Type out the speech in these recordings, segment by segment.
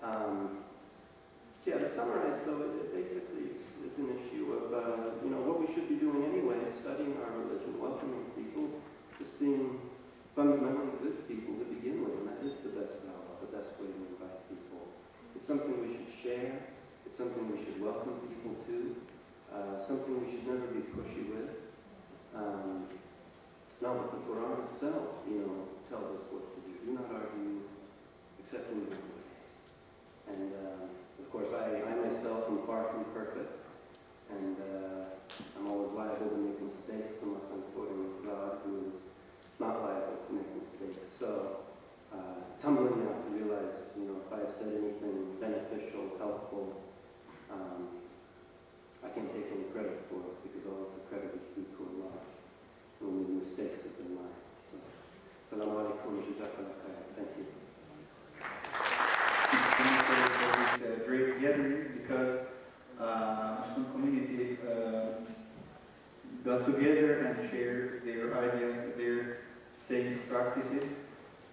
So yeah, to summarize though, it basically is an issue of, you know, what we should be doing anyway, studying our religion, welcoming people, just being fundamentally good people to begin with, and that is the best dawah, the best way to invite people. It's something we should share, it's something we should welcome people to, something we should never be pushy with. Now, but the Quran itself, you know, tells us what to do. Do not argue, except in good ways. And of course, I myself am far from perfect, and I'm always liable to make mistakes unless I'm quoting God, who is not liable to make mistakes. So it's humbling now to realize, you know, if I've said anything beneficial, helpful, I can't take any credit for it, because all of the credit is due to Allah. Only the mistakes have been mine. So, Assalamu alaikum, jazakallah khair. Thank you. For this great gathering, because Muslim community got together and shared their ideas, their sayings, practices.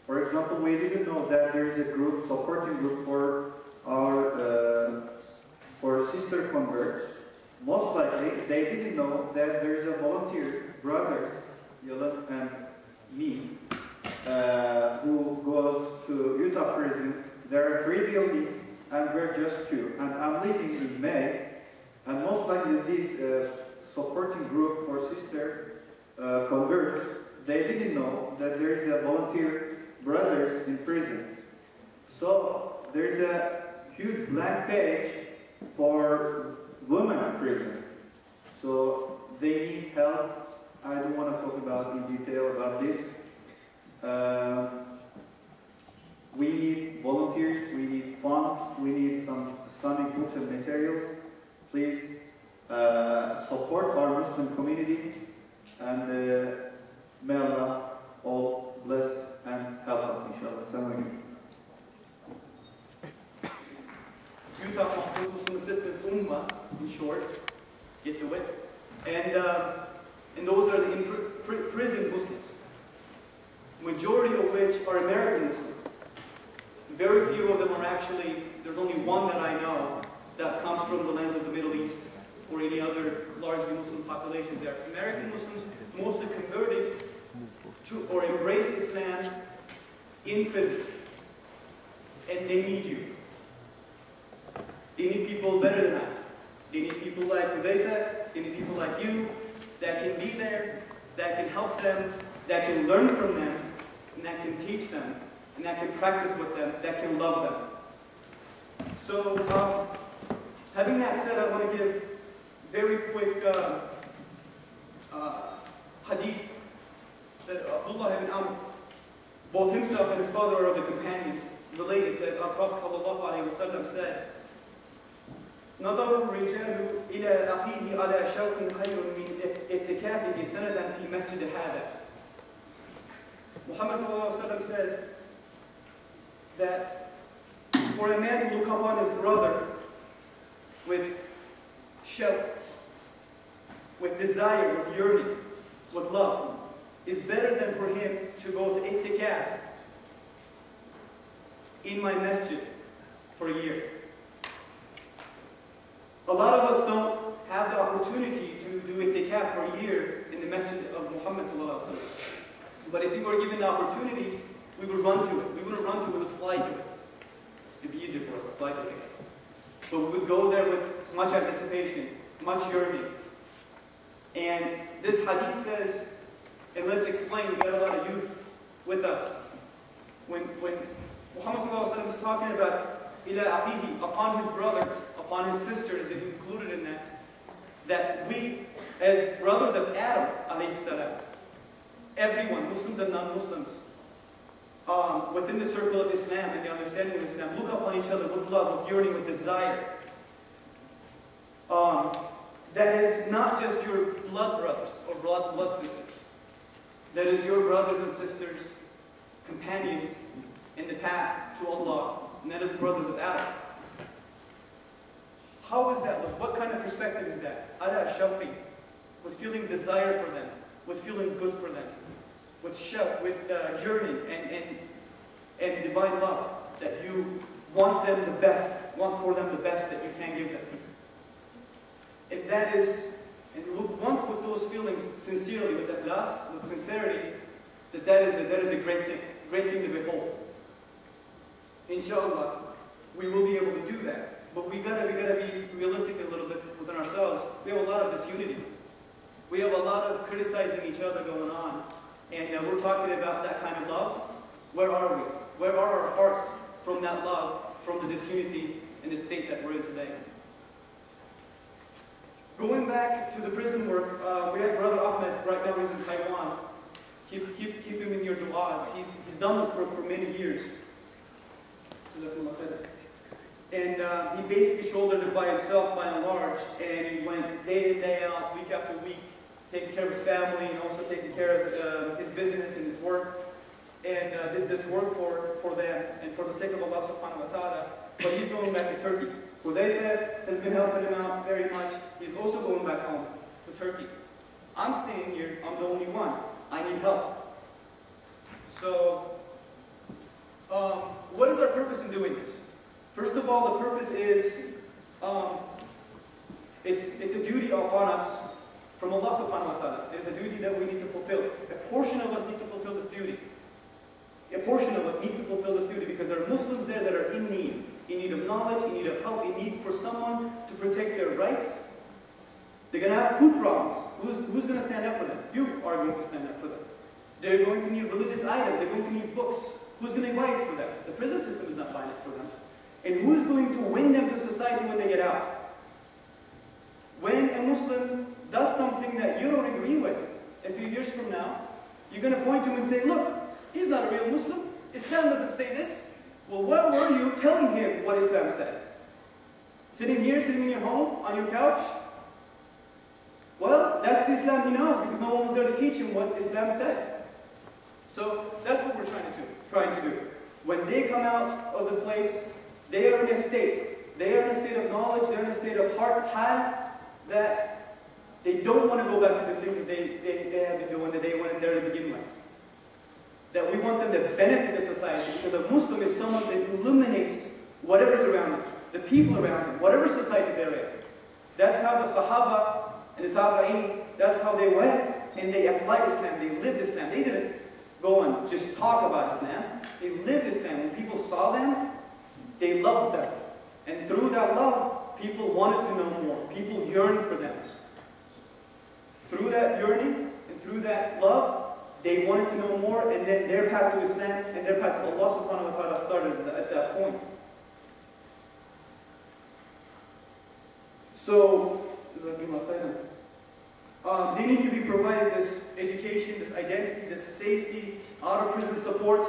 For example, we didn't know that there is a group, supporting group for our for sister converts. Most likely, they didn't know that there is a volunteer, brothers, Yalan and me, who goes to Utah prison. There are 3 buildings, and we're just 2. And I'm leaving in May, and most likely this supporting group for sister converts, they didn't know that there is a volunteer brothers in prison. So there's a huge blank page for women in prison. So they need help. I don't want to talk about in detail about this. We need volunteers, we need funds, we need some Islamic books and materials. Please support our Muslim community, and may Allah all bless and help us, inshallah. Assalamu alaikum. Utah Muslim Assistance Ummah, in short, get the whip. And those are the prison Muslims, majority of which are American Muslims. Very few of them are actually, there's only one that I know that comes from the lands of the Middle East or any other largely Muslim populations there. American Muslims mostly converted to or embraced Islam in prison. And they need you. They need people better than I. They need people like Hudayfa, they need people like you that can be there, that can help them, that can learn from them, and that can teach them, and that can practice with them, that can love them. So, having that said, I want to give very quick hadith that Abdullah ibn Amr, both himself and his father are of the companions, related that our Prophet ﷺ said, نظر الرجال إلى أخيه على شوق خير من اعتكافه سنة في مسجد هذا. Muhammad ﷺ says that for a man to look upon his brother with shauq, with desire, with yearning, with love, is better than for him to go to i'tikaf in my masjid for a year. A lot of us don't have the opportunity to do i'tikaf for a year in the masjid of Muhammad ﷺ. But if we were given the opportunity, we would run to it. We wouldn't run to it, we would fly to it. It'd be easier for us to fly to it, I guess. But we would go there with much anticipation, much yearning. And this hadith says, and let's explain, we got a lot of youth with us. When Muhammad ﷺ is talking about ila akhihi, upon his brother, upon his sister, is included in that we, as brothers of Adam, alayhi salam, everyone, Muslims and non-Muslims, within the circle of Islam and the understanding of Islam, look upon each other with love, with yearning, with desire. That is not just your blood brothers or blood sisters. That is your brothers and sisters, companions in the path to Allah. And that is the brothers of Adam. How is that? What kind of perspective is that? Ala shawqi, with feeling desire for them, with feeling good for them, with shawq, with yearning and divine love, that you want them the best, want for them the best that you can give them. And that is, and once with those feelings sincerely, with ikhlas, with sincerity, that is a great thing to behold. Inshallah, we will be able to do that. But we gotta be realistic a little bit within ourselves. We have a lot of disunity. We have a lot of criticizing each other going on. And we're talking about that kind of love. Where are we? Where are our hearts from that love, from the disunity in the state that we're in today? Going back to the prison work, we have Brother Ahmed, right now he's in Taiwan. Keep him in your du'as. He's done this work for many years. And he basically shouldered it by himself, by and large, and he went day in, day out, week after week, taking care of his family and also taking care of his business and his work, and did this work for them and for the sake of Allah subhanahu wa ta'ala. But he's going back to Turkey. Hudayfa has been helping him out very much. He's also going back home to Turkey. I'm staying here. I'm the only one. I need help. So, what is our purpose in doing this? First of all, the purpose is, it's a duty upon us from Allah subhanahu wa ta'ala. It's a duty that we need to fulfill. A portion of us need to fulfill this duty. A portion of us need to fulfill this duty because there are Muslims there that are in need of knowledge, in need of help, in need for someone to protect their rights. They're going to have food problems. Who's going to stand up for them? You are going to stand up for them. They're going to need religious items. They're going to need books. Who's going to buy it for them? The prison system is not buying it for them. And who's going to win them to society when they get out? When a Muslim does something that you don't agree with, a few years from now, you're going to point to him and say, look, he's not a real Muslim. Islam doesn't say this. Well, where were you telling him what Islam said? Sitting here, sitting in your home, on your couch? Well, that's the Islam he knows because no one was there to teach him what Islam said. So that's what we're trying to do. When they come out of the place, they are in a state. They are in a state of knowledge, they're in a state of heart, hal, that they don't want to go back to the things that they have been doing, that they went in there to begin with. That we want them to benefit the society, because a Muslim is someone that illuminates whatever's around them, the people around them, whatever society they're in. That's how the Sahaba and the Tabi'een, that's how they went, and they applied Islam, they lived Islam. They didn't go and just talk about Islam, they lived Islam. When people saw them, they loved them. And through that love, people wanted to know more. People yearned for them. Through that yearning and through that love, they wanted to know more, and then their path to Islam and their path to Allah subhanahu wa ta'ala started at that point. So, they need to be provided this education, this identity, this safety, out of prison support.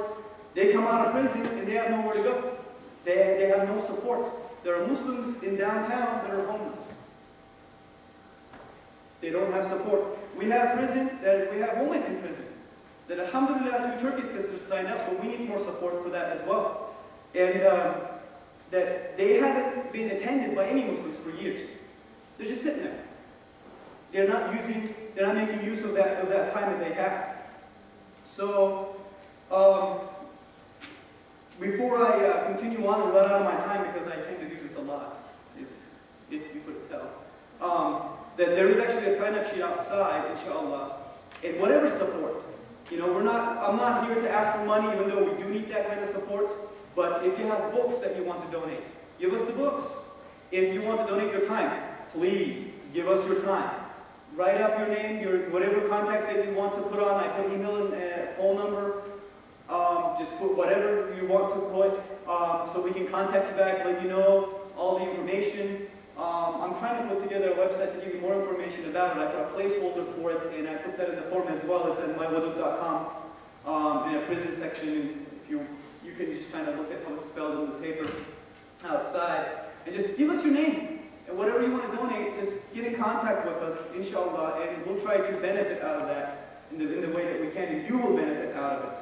They come out of prison and they have nowhere to go. They have no support. There are Muslims in downtown that are homeless. They don't have support. We have women in prison. That alhamdulillah, 2 Turkish sisters signed up, but we need more support for that as well. And that they haven't been attended by any Muslims for years. They're just sitting there. They're not making use of that time that they have. So, before I continue on and run out of my time, because I tend to do this a lot, if you could tell, that there is actually a sign-up sheet outside, inshallah, and whatever support. You know, I'm not here to ask for money, even though we do need that kind of support. But if you have books that you want to donate, give us the books. If you want to donate your time, please give us your time. Write up your name, whatever contact that you want to put on. I put email and phone number. Just put whatever you want to put, so we can contact you back, let you know all the information. I'm trying to put together a website to give you more information about it. I put a placeholder for it, and I put that in the form as well. It's at mywadud.com in a prison section. If you can just kind of look at how it's spelled in the paper outside, and just give us your name. And whatever you want to donate, just get in contact with us, inshallah, and we'll try to benefit out of that in the way that we can, and you will benefit out of it.